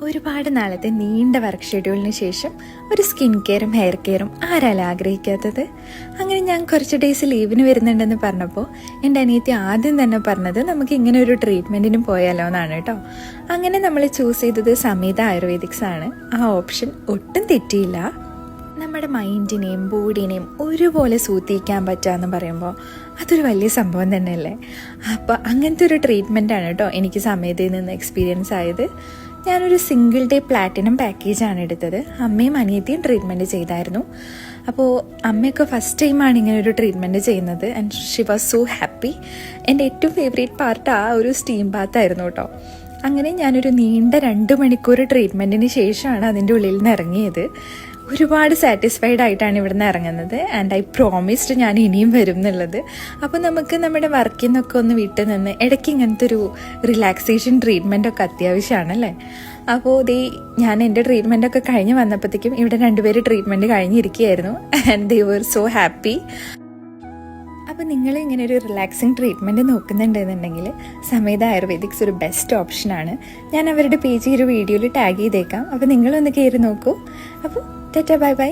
ഒരുപാട് നാളത്തെ നീണ്ട വർക്ക് ഷെഡ്യൂളിന് ശേഷം ഒരു സ്കിൻ കെയറും ഹെയർ കെയറും ആരാലും ആഗ്രഹിക്കാത്തത്. അങ്ങനെ ഞാൻ കുറച്ച് ഡേയ്സ് ലീവിന് വരുന്നുണ്ടെന്ന് പറഞ്ഞപ്പോൾ എൻ്റെ അനിയത്തി ആദ്യം തന്നെ പറഞ്ഞത് നമുക്ക് ഇങ്ങനെ ഒരു ട്രീറ്റ്മെൻറ്റിനും പോയാലോ എന്നാണ് കേട്ടോ. അങ്ങനെ നമ്മൾ ചൂസ് ചെയ്തത് സമീത ആയുർവേദിക്സ് ആണ്. ആ ഓപ്ഷൻ ഒട്ടും തെറ്റിയില്ല. നമ്മുടെ മൈൻഡിനെയും ബോഡീനെയും ഒരുപോലെ സൂത്തിക്കാൻ പറ്റുകയെന്ന് പറയുമ്പോൾ അതൊരു വലിയ സംഭവം തന്നെയല്ലേ. അപ്പോൾ അങ്ങനത്തെ ഒരു ട്രീറ്റ്മെൻറ്റാണ് കേട്ടോ എനിക്ക് സമയത്തിൽ നിന്ന് എക്സ്പീരിയൻസ് ആയത്. ഞാനൊരു സിംഗിൾ ഡേ പ്ലാറ്റിനം പാക്കേജാണ് എടുത്തത്. അമ്മയും അനിയത്തിയും ട്രീറ്റ്മെൻറ്റ് ചെയ്തായിരുന്നു. അപ്പോൾ അമ്മയൊക്കെ ഫസ്റ്റ് ടൈമാണ് ഇങ്ങനെ ഒരു ട്രീറ്റ്മെൻറ്റ് ചെയ്യുന്നത്. And she was so happy. എൻ്റെ ഏറ്റവും ഫേവറേറ്റ് പാർട്ട് ആ ഒരു സ്റ്റീം ബാത്തായിരുന്നു കേട്ടോ. അങ്ങനെ ഞാനൊരു നീണ്ട 2 മണിക്കൂർ ട്രീറ്റ്മെൻറ്റിന് ശേഷമാണ് അതിൻ്റെ ഉള്ളിൽ നിന്ന് ഇറങ്ങിയത്. ഒരുപാട് സാറ്റിസ്ഫൈഡ് ആയിട്ടാണ് ഇവിടുന്ന് ഇറങ്ങുന്നത്. ആൻഡ് ഐ പ്രോമിസ്ഡ് ഞാൻ ഇനിയും വരും എന്നുള്ളത്. അപ്പോൾ നമുക്ക് നമ്മുടെ വർക്കിൽ നിന്നൊക്കെ ഒന്ന് വിട്ട് നിന്ന് ഇടയ്ക്ക് ഇങ്ങനത്തെ ഒരു റിലാക്സേഷൻ ട്രീറ്റ്മെൻറ്റൊക്കെ അത്യാവശ്യമാണല്ലേ. അപ്പോൾ ഞാൻ എൻ്റെ ട്രീറ്റ്മെൻറ്റൊക്കെ കഴിഞ്ഞ് വന്നപ്പോഴത്തേക്കും ഇവിടെ 2 പേര് ട്രീറ്റ്മെൻറ്റ് കഴിഞ്ഞിരിക്കുകയായിരുന്നു. And they were so happy. അപ്പോൾ നിങ്ങൾ ഇങ്ങനെ ഒരു റിലാക്സിങ് ട്രീറ്റ്മെൻറ്റ് നോക്കുന്നുണ്ടെന്നുണ്ടെങ്കിൽ സമീത ആയുർവേദിക്സ് ഒരു ബെസ്റ്റ് ഓപ്ഷനാണ്. ഞാൻ അവരുടെ പേജ് ഒരു വീഡിയോയിൽ ടാഗ് ചെയ്തേക്കാം. അപ്പോൾ നിങ്ങളൊന്ന് കയറി നോക്കൂ. അപ്പോൾ ടാറ്റാ ബൈ ബൈ.